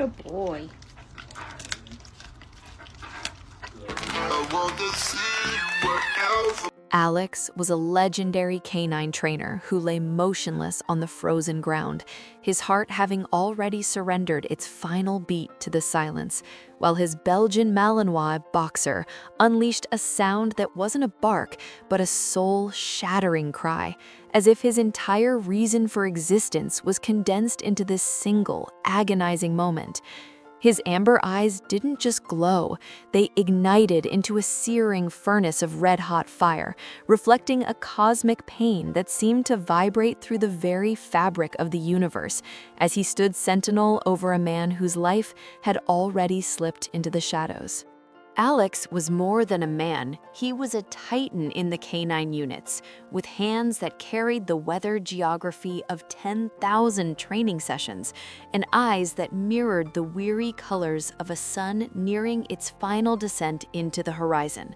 Good boy. Alex was a legendary canine trainer who lay motionless on the frozen ground, his heart having already surrendered its final beat to the silence, while his Belgian Malinois boxer unleashed a sound that wasn't a bark, but a soul-shattering cry, as if his entire reason for existence was condensed into this single, agonizing moment. His amber eyes didn't just glow, they ignited into a searing furnace of red-hot fire, reflecting a cosmic pain that seemed to vibrate through the very fabric of the universe as he stood sentinel over a man whose life had already slipped into the shadows. Alex was more than a man, he was a titan in the canine units, with hands that carried the weather geography of 10,000 training sessions, and eyes that mirrored the weary colors of a sun nearing its final descent into the horizon.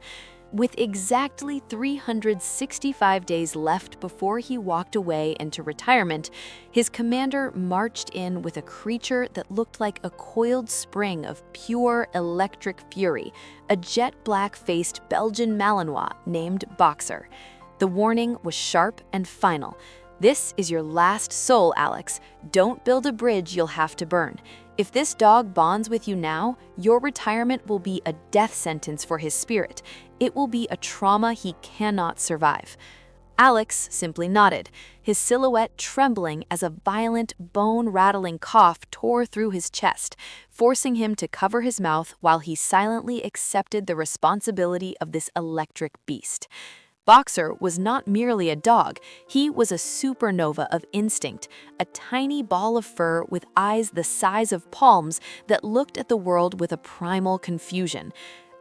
With exactly 365 days left before he walked away into retirement, his commander marched in with a creature that looked like a coiled spring of pure electric fury, a jet-black-faced Belgian Malinois named Boxer. The warning was sharp and final. "This is your last soul, Alex. Don't build a bridge you'll have to burn. If this dog bonds with you now, your retirement will be a death sentence for his spirit. It will be a trauma he cannot survive." Alex simply nodded, his silhouette trembling as a violent, bone-rattling cough tore through his chest, forcing him to cover his mouth while he silently accepted the responsibility of this electric beast. Boxer was not merely a dog, he was a supernova of instinct, a tiny ball of fur with eyes the size of palms that looked at the world with a primal confusion.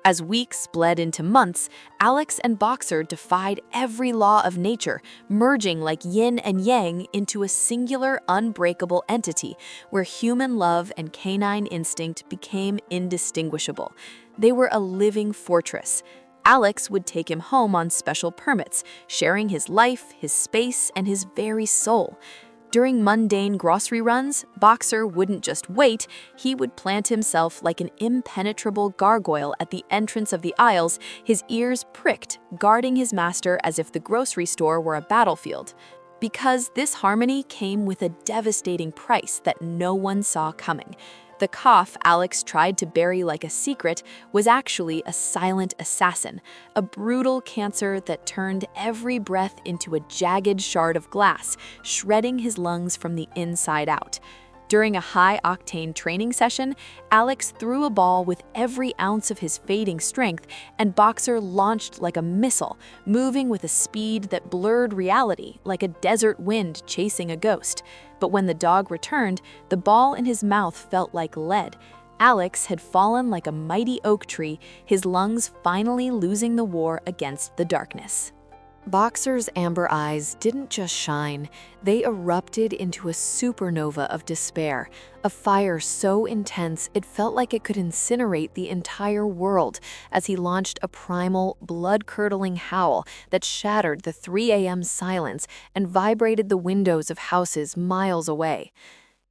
As weeks bled into months, Alex and Boxer defied every law of nature, merging like yin and yang into a singular, unbreakable entity where human love and canine instinct became indistinguishable. They were a living fortress. Alex would take him home on special permits, sharing his life, his space, and his very soul. During mundane grocery runs, Boxer wouldn't just wait, he would plant himself like an impenetrable gargoyle at the entrance of the aisles, his ears pricked, guarding his master as if the grocery store were a battlefield. Because this harmony came with a devastating price that no one saw coming. The cough Alex tried to bury like a secret was actually a silent assassin, a brutal cancer that turned every breath into a jagged shard of glass, shredding his lungs from the inside out. During a high-octane training session, Alex threw a ball with every ounce of his fading strength, and Boxer launched like a missile, moving with a speed that blurred reality like a desert wind chasing a ghost. But when the dog returned, the ball in his mouth felt like lead. Alex had fallen like a mighty oak tree, his lungs finally losing the war against the darkness. Boxer's amber eyes didn't just shine, they erupted into a supernova of despair, a fire so intense it felt like it could incinerate the entire world as he launched a primal, blood-curdling howl that shattered the 3 a.m. silence and vibrated the windows of houses miles away.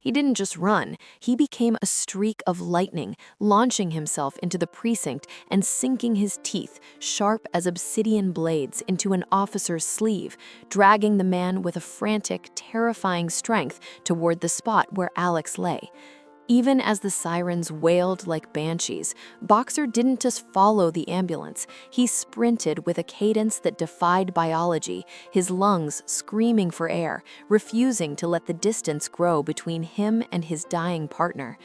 He didn't just run, he became a streak of lightning, launching himself into the precinct and sinking his teeth, sharp as obsidian blades, into an officer's sleeve, dragging the man with a frantic, terrifying strength toward the spot where Alex lay. Even as the sirens wailed like banshees, Boxer didn't just follow the ambulance. He sprinted with a cadence that defied biology, his lungs screaming for air, refusing to let the distance grow between him and his dying partner.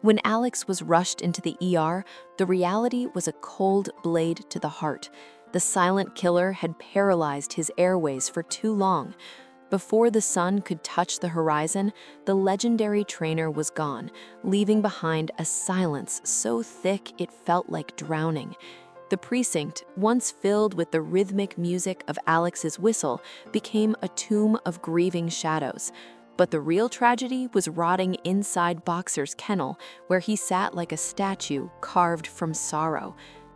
When Alex was rushed into the ER, the reality was a cold blade to the heart. The silent killer had paralyzed his airways for too long. Before the sun could touch the horizon, the legendary trainer was gone, leaving behind a silence so thick it felt like drowning. The precinct, once filled with the rhythmic music of Alex's whistle, became a tomb of grieving shadows. But the real tragedy was rotting inside Boxer's kennel, where he sat like a statue carved from sorrow.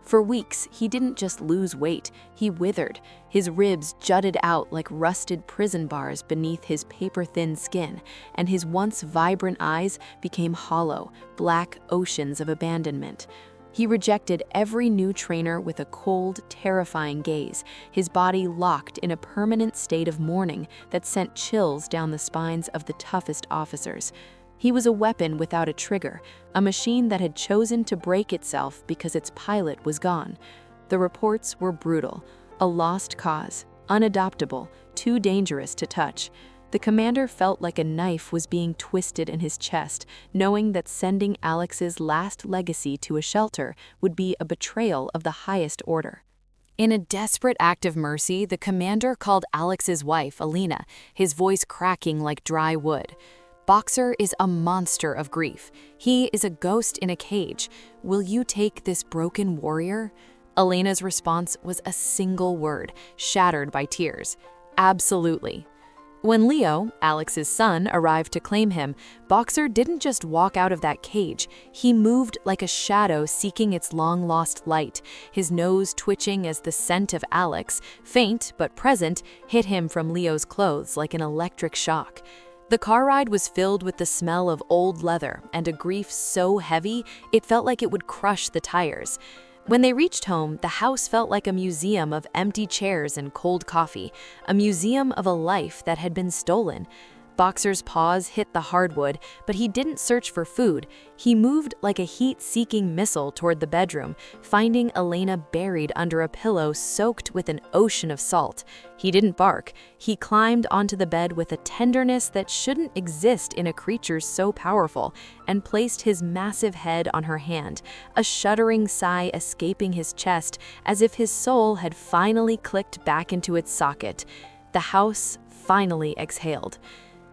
For weeks, he didn't just lose weight, he withered. His ribs jutted out like rusted prison bars beneath his paper-thin skin, and his once vibrant eyes became hollow, black oceans of abandonment. He rejected every new trainer with a cold, terrifying gaze, his body locked in a permanent state of mourning that sent chills down the spines of the toughest officers. He was a weapon without a trigger, a machine that had chosen to break itself because its pilot was gone. The reports were brutal, a lost cause, unadoptable, too dangerous to touch. The commander felt like a knife was being twisted in his chest, knowing that sending Alex's last legacy to a shelter would be a betrayal of the highest order. In a desperate act of mercy, the commander called Alex's wife, Elena, his voice cracking like dry wood. Boxer is a monster of grief. He is a ghost in a cage. Will you take this broken warrior? Elena's response was a single word, shattered by tears. Absolutely. When Leo, Alex's son, arrived to claim him, Boxer didn't just walk out of that cage. He moved like a shadow seeking its long-lost light, his nose twitching as the scent of Alex, faint but present, hit him from Leo's clothes like an electric shock. The car ride was filled with the smell of old leather and a grief so heavy it felt like it would crush the tires. When they reached home, the house felt like a museum of empty chairs and cold coffee, a museum of a life that had been stolen. Boxer's paws hit the hardwood, but he didn't search for food. He moved like a heat-seeking missile toward the bedroom, finding Elena buried under a pillow soaked with an ocean of salt. He didn't bark. He climbed onto the bed with a tenderness that shouldn't exist in a creature so powerful, and placed his massive head on her hand, a shuddering sigh escaping his chest as if his soul had finally clicked back into its socket. The house finally exhaled.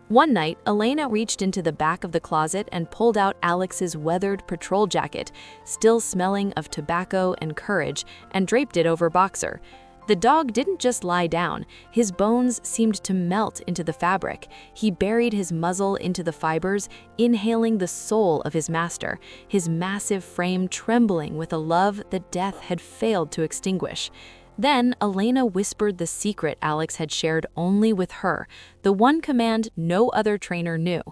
One night, Elena reached into the back of the closet and pulled out Alex's weathered patrol jacket, still smelling of tobacco and courage, and draped it over Boxer. The dog didn't just lie down. His bones seemed to melt into the fabric. He buried his muzzle into the fibers, inhaling the soul of his master, his massive frame trembling with a love that death had failed to extinguish. Then Elena whispered the secret Alex had shared only with her, the one command no other trainer knew: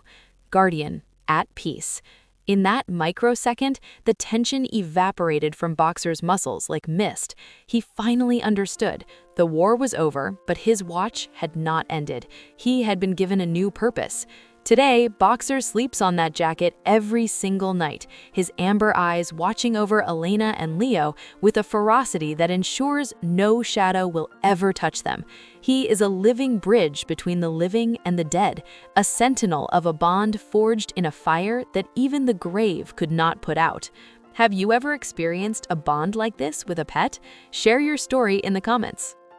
Guardian, at peace. In that microsecond, the tension evaporated from Boxer's muscles like mist. He finally understood. The war was over, but his watch had not ended. He had been given a new purpose. Today, Boxer sleeps on that jacket every single night, his amber eyes watching over Elena and Leo with a ferocity that ensures no shadow will ever touch them. He is a living bridge between the living and the dead, a sentinel of a bond forged in a fire that even the grave could not put out. Have you ever experienced a bond like this with a pet? Share your story in the comments.